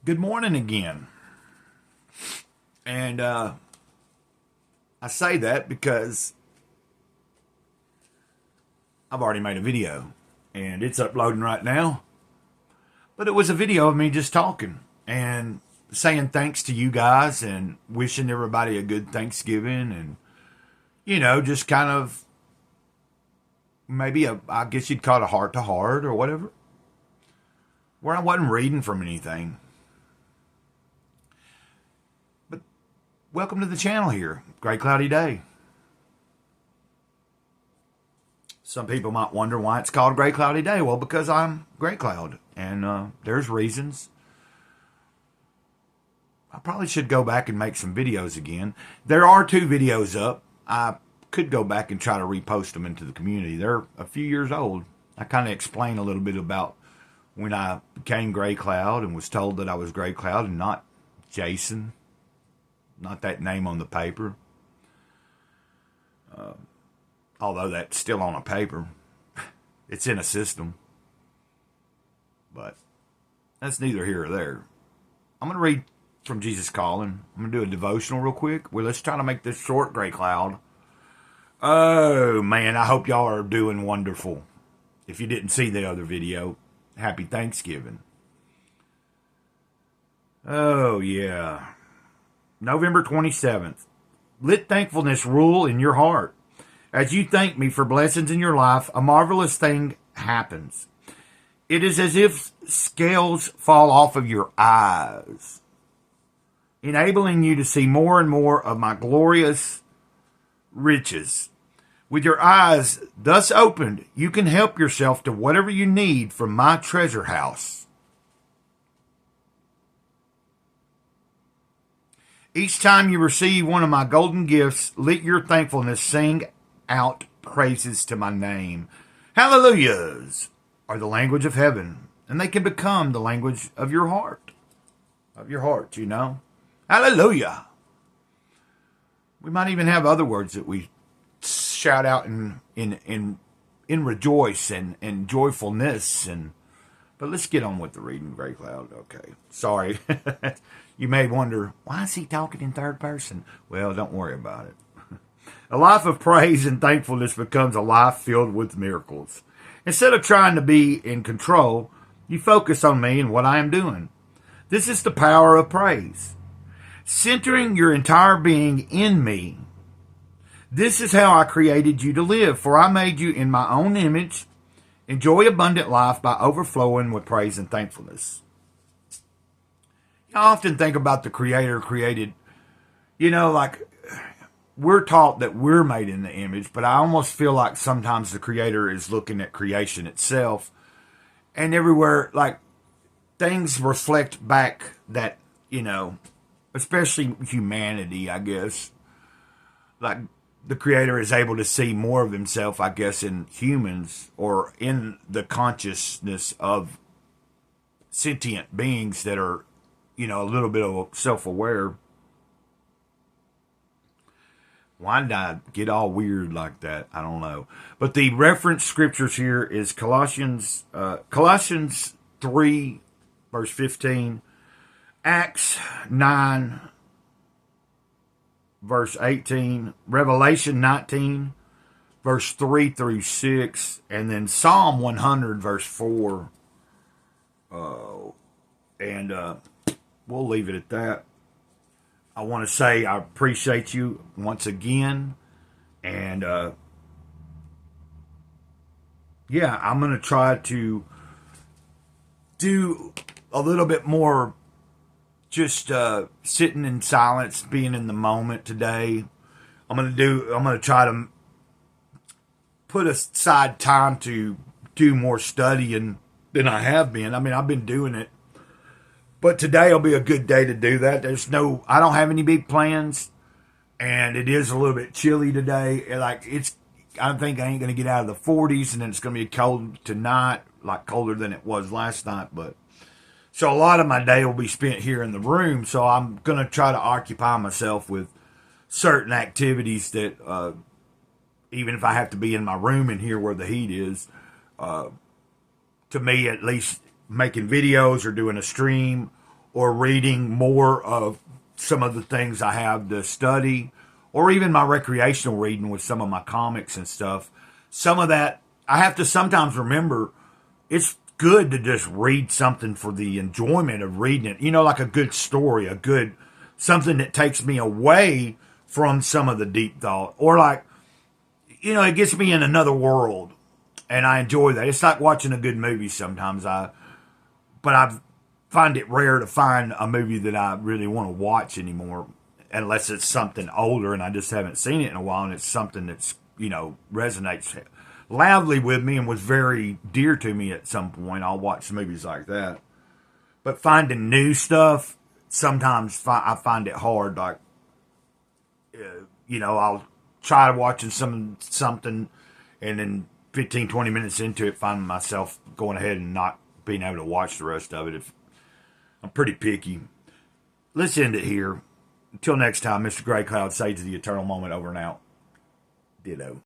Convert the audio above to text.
Good morning again. And I say that because I've already made a video and it's uploading right now. But it was a video of me just talking and saying thanks to you guys and wishing everybody a good Thanksgiving and, just kind of maybe I guess you'd call it a heart to heart or whatever, where I wasn't reading from anything. Welcome to the channel here. Great cloudy day. Some people might wonder why it's called Great Cloudy Day. Well, because I'm Great Cloud, and there's reasons. I probably should go back and make some videos again. There are 2 videos up. I could go back and try to repost them into the community. They're a few years old. I kind of explain a little bit about when I became Gray Cloud and was told that I was Gray Cloud and not Jason. Not that name on the paper. Although that's still on a paper. It's in a system. But that's neither here or there. I'm going to read from Jesus Calling. I'm going to do a devotional real quick. Well, let's try to make this short, Gray Cloud. Oh, man, I hope y'all are doing wonderful. If you didn't see the other video, happy Thanksgiving. Oh, yeah. November 27th. Let thankfulness rule in your heart. As you thank me for blessings in your life, a marvelous thing happens. It is as if scales fall off of your eyes, enabling you to see more and more of my glorious riches. With your eyes thus opened, you can help yourself to whatever you need from my treasure house. Each time you receive one of my golden gifts, let your thankfulness sing out praises to my name. Hallelujahs are the language of heaven, and they can become the language of your heart. Of your heart, Hallelujah. We might even have other words that we shout out in rejoice and joyfulness. But let's get on with the reading, Gray Cloud. Okay, sorry. You may wonder, why is he talking in third person? Well, don't worry about it. A life of praise and thankfulness becomes a life filled with miracles. Instead of trying to be in control, you focus on me and what I am doing. This is the power of praise. Centering your entire being in me. This is how I created you to live, for I made you in my own image. Enjoy abundant life by overflowing with praise and thankfulness. I often think about the Creator created, like we're taught that we're made in the image, but I almost feel like sometimes the Creator is looking at creation itself, and everywhere, like, things reflect back that, especially humanity, I guess, like the Creator is able to see more of himself, I guess, in humans or in the consciousness of sentient beings that are, a little bit of self-aware. Why did I get all weird like that? I don't know. But the reference scriptures here is Colossians 3, verse 15, Acts 9, verse 18, Revelation 19, verse 3 through 6, and then Psalm 100, verse 4. We'll leave it at that. I want to say I appreciate you once again. And, I'm going to try to do a little bit more just sitting in silence, being in the moment today. I'm going to try to put aside time to do more studying than I have been. I mean, I've been doing it. But today will be a good day to do that. I don't have any big plans, and it is a little bit chilly today. I think I ain't going to get out of the 40s, and then it's going to be cold tonight, like colder than it was last night. So a lot of my day will be spent here in the room, so I'm going to try to occupy myself with certain activities that, even if I have to be in my room in here where the heat is, to me at least, making videos or doing a stream or reading more of some of the things I have to study, or even my recreational reading with some of my comics and stuff. Some of that, I have to sometimes remember it's good to just read something for the enjoyment of reading it. Like a good story, something that takes me away from some of the deep thought. Or like, it gets me in another world and I enjoy that. It's like watching a good movie sometimes. But I find it rare to find a movie that I really want to watch anymore, unless it's something older and I just haven't seen it in a while and it's something that's, resonates loudly with me and was very dear to me at some point. I'll watch movies like that. But finding new stuff, sometimes I find it hard. Like, I'll try watching something and then 15, 20 minutes into it, find myself going ahead and not being able to watch the rest of it. If I'm pretty picky. Let's end it here. Until next time, Mr. Gray Cloud, say to the eternal moment, over and out. Ditto.